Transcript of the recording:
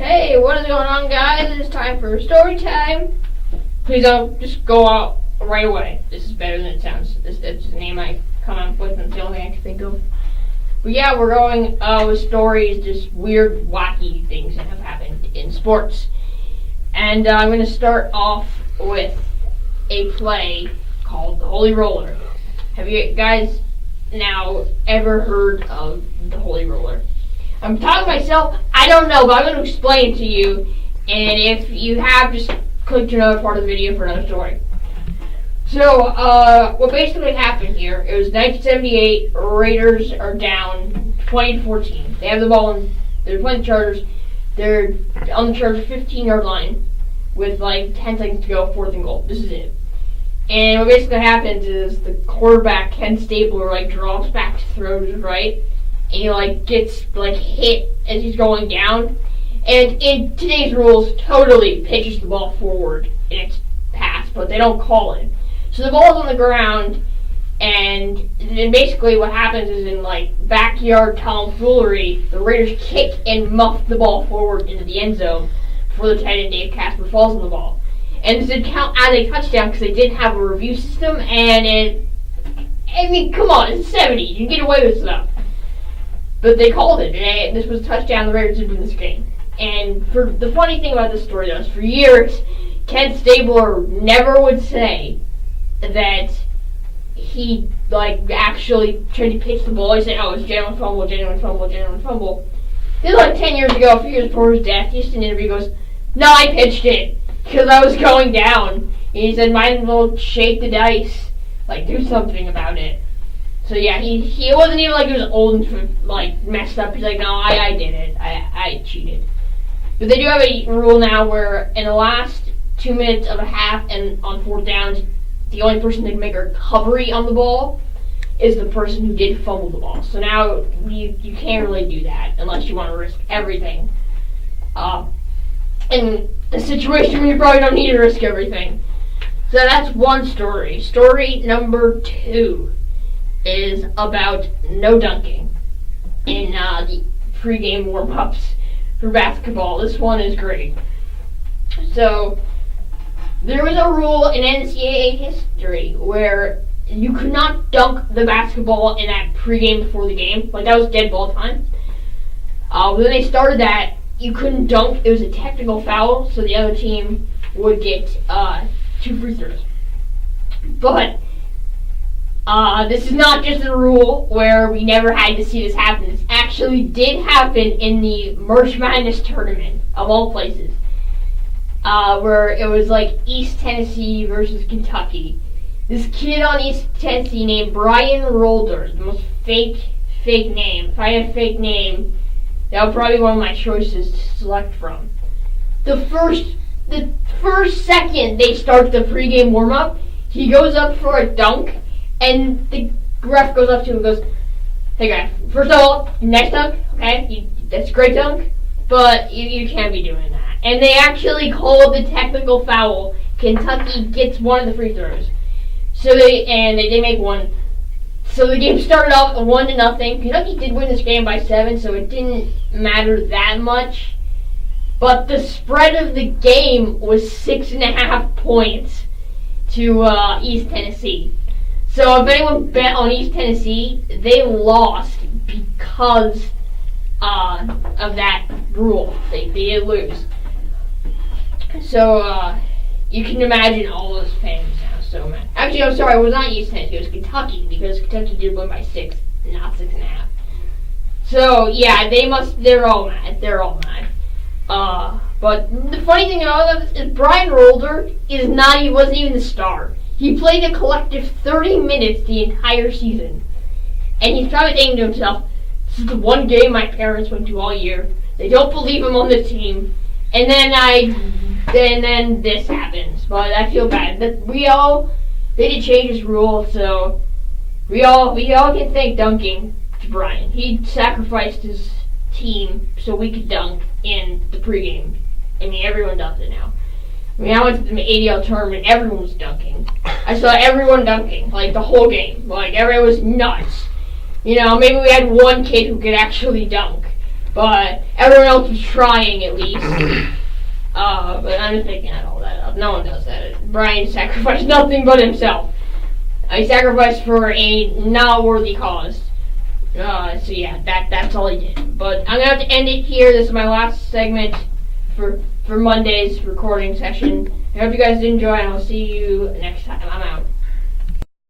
Hey, what is going on, guys? It's time for story time. Please don't just go out right away. This is better than it sounds. That's the name I come up with, and it's the only thing I can think of. But yeah, we're going with stories, just weird, wacky things that have happened in sports. And I'm going to start off with a play called The Holy Roller. Have you guys now ever heard of The Holy Roller? I'm talking to myself, I don't know, but I'm going to explain it to you. And if you have, just click to another part of the video for another story. So, what basically happened here, it was 1978, Raiders are down 20-14. They have the ball, and they're playing the Chargers. They're on the Chargers' 15-yard line with like 10 seconds to go, 4th and goal. This is it. And what basically happens is the quarterback, Ken Stabler, drops back to throw to his right. And he gets hit as he's going down. And in today's rules, totally pitches the ball forward and it's passed, but they don't call it. So the ball's on the ground, and then basically what happens is in backyard tomfoolery, the Raiders kick and muff the ball forward into the end zone before the tight end Dave Casper falls on the ball. And this did count as a touchdown because they didn't have a review system, and come on, it's 70, you can get away with stuff. But they called it, and this was a touchdown. The Raiders did win this game. And for the funny thing about this story, though, is for years, Ken Stabler never would say that he actually tried to pitch the ball. He said, "Oh, it's genuine fumble, genuine fumble, genuine fumble." This was 10 years ago, a few years before his death. He just in an interview goes, "No, I pitched it because I was going down." And he said, "Might as well shake the dice, do something about it." So yeah, he wasn't even he was old and messed up. He's like, "No, I did it. I cheated." But they do have a rule now where in the last 2 minutes of a half and on 4th downs, the only person that can make a recovery on the ball is the person who did fumble the ball. So now you can't really do that unless you want to risk everything. In a situation where you probably don't need to risk everything. So that's one story. Story number 2 is about no dunking in the pregame warm-ups for basketball. This one is great. So, there was a rule in NCAA history where you could not dunk the basketball in that pregame before the game. That was dead ball time. When they started that, you couldn't dunk. It was a technical foul, so the other team would get 2 free throws. But this is not just a rule where we never had to see this happen. This actually did happen in the March Madness tournament, of all places, where it was East Tennessee versus Kentucky. This kid on East Tennessee named Brian Rolder, the most fake name. If I had a fake name, that would probably be one of my choices to select from. The first second they start the pregame warm-up, he goes up for a dunk, and the ref goes up to him and goes, "Hey guy, first of all, nice dunk, okay? That's a great dunk, but you can't be doing that." And they actually called the technical foul. Kentucky gets one of the free throws. So they make one. So the game started off 1-0. Kentucky did win this game by 7, so it didn't matter that much. But the spread of the game was 6.5 points to East Tennessee. So if anyone bet on East Tennessee, they lost because of that rule. They did lose. So you can imagine all those fans now so mad. Actually, I'm sorry, it was not East Tennessee, it was Kentucky, because Kentucky did win by 6, not 6.5. So yeah, they're all mad. They're all mad. But the funny thing about this is Brian Rolder wasn't even the star. He played a collective 30 minutes the entire season. And he's probably thinking to himself, "This is the one game my parents went to all year. They don't believe him on the team. And then this happens." But I feel bad. They did change this rule, so we all can thank dunking to Brian. He sacrificed his team so we could dunk in the pregame. Everyone does it now. I went to the ADL tournament, everyone was dunking. I saw everyone dunking, the whole game. Everyone was nuts. Maybe we had one kid who could actually dunk. But everyone else was trying at least. But I'm just making all that up. No one does that. Brian sacrificed nothing but himself. He sacrificed for a not worthy cause. So yeah, that's all he did. But I'm gonna have to end it here. This is my last segment for Monday's recording session. I hope you guys enjoy, and I'll see you next time. I'm out.